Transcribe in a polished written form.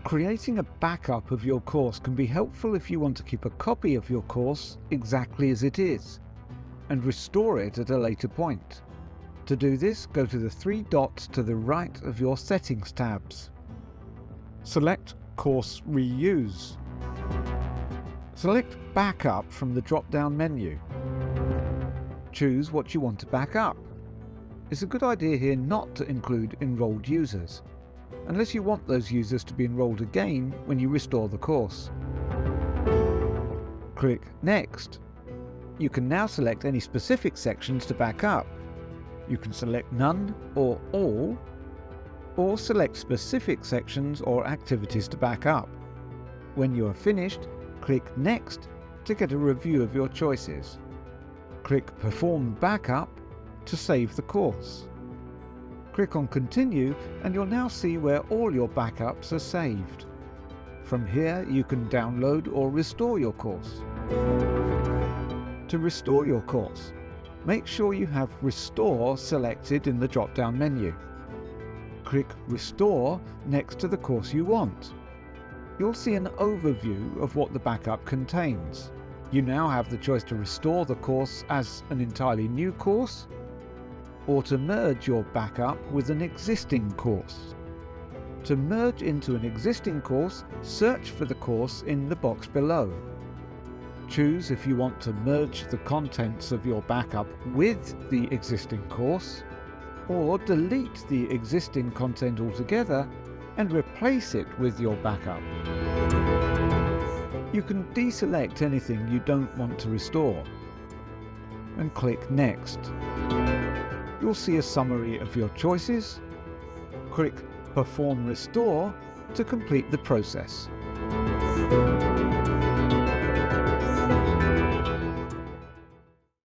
Creating a backup of your course can be helpful if you want to keep a copy of your course exactly as it is and restore it at a later point. To do this, go to the three dots to the right of your Settings tabs. Select Course Reuse. Select Backup from the drop-down menu. Choose what you want to back up. It's a good idea here not to include enrolled users, unless you want those users to be enrolled again when you restore the course. Click Next. You can now select any specific sections to back up. You can select None or All, or select specific sections or activities to back up. When you are finished, click Next to get a review of your choices. Click Perform Backup to save the course. Click on Continue and you'll now see where all your backups are saved. From here you can download or restore your course. To restore your course, make sure you have Restore selected in the drop-down menu. Click Restore next to the course you want. You'll see an overview of what the backup contains. You now have the choice to restore the course as an entirely new course, or to merge your backup with an existing course. To merge into an existing course, search for the course in the box below. Choose if you want to merge the contents of your backup with the existing course, or delete the existing content altogether and replace it with your backup. You can deselect anything you don't want to restore and click Next. You'll see a summary of your choices. Click Perform Restore to complete the process.